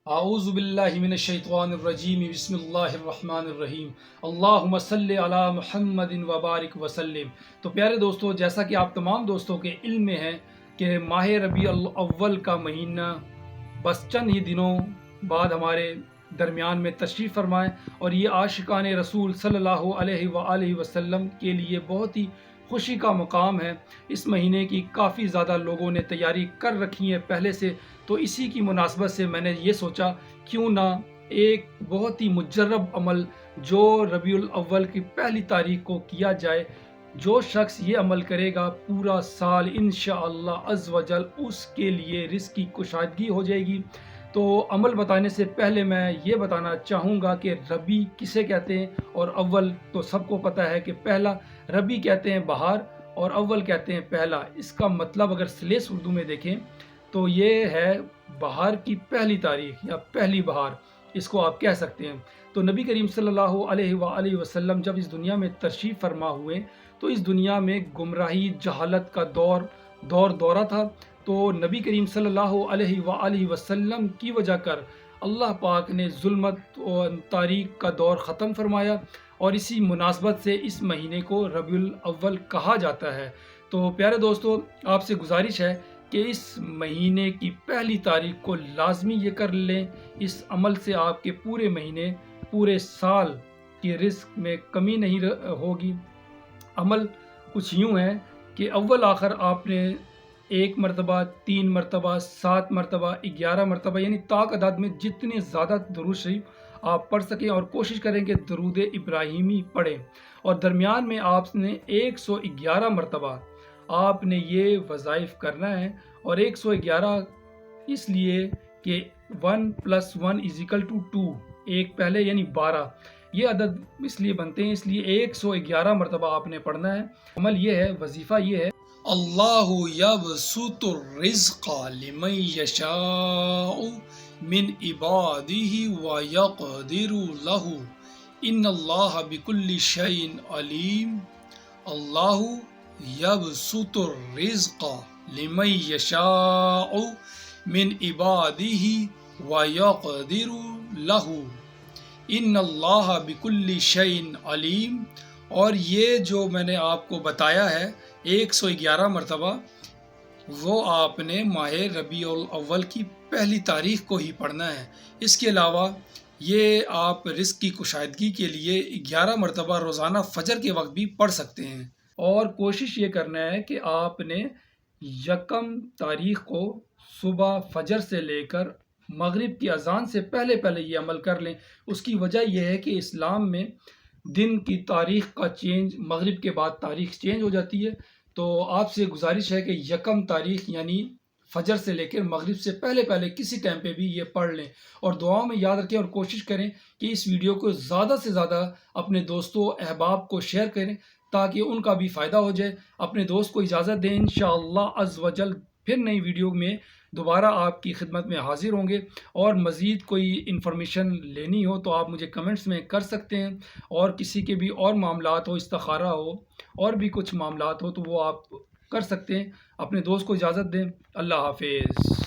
اعوذ باللہ من الشیطان الرجیم بسم اللہ الرحمن الرحیم اللہم صلی علی محمد وبارک وسلم۔ تو پیارے دوستو، جیسا کہ آپ تمام دوستوں کے علم میں ہے کہ ماہ ربیع الاول کا مہینہ بس چند ہی دنوں بعد ہمارے درمیان میں تشریف فرمائے، اور یہ عاشقان رسول صلی اللہ علیہ وآلہ وسلم کے لیے بہت ہی خوشی کا مقام ہے۔ اس مہینے کی کافی زیادہ لوگوں نے تیاری کر رکھی ہے پہلے سے، تو اسی کی مناسبت سے میں نے یہ سوچا کیوں نہ ایک بہت ہی مجرب عمل جو ربیع الاول کی پہلی تاریخ کو کیا جائے۔ جو شخص یہ عمل کرے گا پورا سال انشاءاللہ عز و جل اس کے لیے رزق کی کشادگی ہو جائے گی۔ تو عمل بتانے سے پہلے میں یہ بتانا چاہوں گا کہ ربیع کسے کہتے ہیں، اور اول تو سب کو پتہ ہے کہ پہلا ربیع کہتے ہیں بہار، اور اول کہتے ہیں پہلا۔ اس کا مطلب اگر سلیس اردو میں دیکھیں تو یہ ہے بہار کی پہلی تاریخ یا پہلی بہار، اس کو آپ کہہ سکتے ہیں۔ تو نبی کریم صلی اللہ علیہ وآلہ وسلم جب اس دنیا میں تشریف فرما ہوئے تو اس دنیا میں گمراہی جہالت کا دورہ تھا۔ تو نبی کریم صلی اللہ علیہ وآلہ وسلم کی وجہ کر اللہ پاک نے ظلمت اور تاریخ کا دور ختم فرمایا، اور اسی مناسبت سے اس مہینے کو ربیع الاول کہا جاتا ہے۔ تو پیارے دوستو، آپ سے گزارش ہے کہ اس مہینے کی پہلی تاریخ کو لازمی یہ کر لیں۔ اس عمل سے آپ کے پورے مہینے پورے سال کی رزق میں کمی نہیں ہوگی۔ عمل کچھ یوں ہے کہ اول آخر آپ نے 1 مرتبہ، 3 مرتبہ، 7 مرتبہ، 11 مرتبہ، یعنی طاق عدد میں جتنے زیادہ درود شریف آپ پڑھ سکیں، اور کوشش کریں کہ درود ابراہیمی پڑھیں، اور درمیان میں آپ نے 111 مرتبہ آپ نے یہ وظائف کرنا ہے۔ اور 111 اس لیے کہ 1 + 1 = 2، ایک پہلے یعنی 12، یہ عدد اس لیے بنتے ہیں، اس لیے 111 مرتبہ آپ نے پڑھنا ہے۔ عمل یہ ہے، وظیفہ یہ ہے، اللہ یبسط الرزق لمن یشاء من عبادہ ویقدر لہ ان اللہ بکل شیء علیم۔ اللہ یبسط الرزق لمن یشاء من عبادہ ویقدر لہ ان اللہ بکل شیء علیم۔ اور یہ جو میں نے آپ کو بتایا ہے 111 مرتبہ، وہ آپ نے ماہ ربیع الاول کی پہلی تاریخ کو ہی پڑھنا ہے۔ اس کے علاوہ یہ آپ رزق کی کشادگی کے لیے 11 مرتبہ روزانہ فجر کے وقت بھی پڑھ سکتے ہیں۔ اور کوشش یہ کرنا ہے کہ آپ نے 1 تاریخ کو صبح فجر سے لے کر مغرب کی اذان سے پہلے یہ عمل کر لیں۔ اس کی وجہ یہ ہے کہ اسلام میں دن کی تاریخ کا چینج، مغرب کے بعد تاریخ چینج ہو جاتی ہے۔ تو آپ سے گزارش ہے کہ 1 تاریخ یعنی فجر سے لے کر مغرب سے پہلے کسی ٹائم پہ بھی یہ پڑھ لیں، اور دعاؤں میں یاد رکھیں، اور کوشش کریں کہ اس ویڈیو کو زیادہ سے زیادہ اپنے دوستوں احباب کو شیئر کریں تاکہ ان کا بھی فائدہ ہو جائے۔ اپنے دوست کو اجازت دیں، انشاءاللہ عز و جل پھر نئی ویڈیو میں دوبارہ آپ کی خدمت میں حاضر ہوں گے۔ اور مزید کوئی انفارمیشن لینی ہو تو آپ مجھے کمنٹس میں کر سکتے ہیں، اور کسی کے بھی اور معاملات ہو، استخارہ ہو، اور بھی کچھ معاملات ہو تو وہ آپ کر سکتے ہیں۔ اپنے دوست کو اجازت دیں۔ اللہ حافظ۔